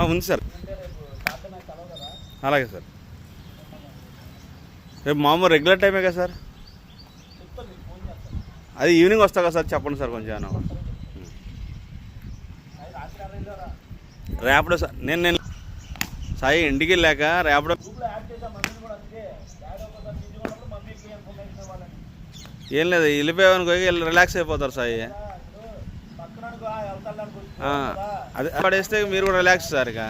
ఉంది సార్. అలాగే సార్. రేపు మామూలు రెగ్యులర్ టైమే కదా సార్? అది ఈవినింగ్ వస్తా కదా సార్, చెప్పండి సార్ కొంచెం. రేపడో సార్ నేను సాయి ఇంటికి వెళ్ళాక రేపడో ఏం లేదు, వెళ్ళిపోయావనుకో రిలాక్స్ అయిపోతారు సాయి. అదే పడేస్తే మీరు కూడా రిలాక్స్ సార్ ఇక.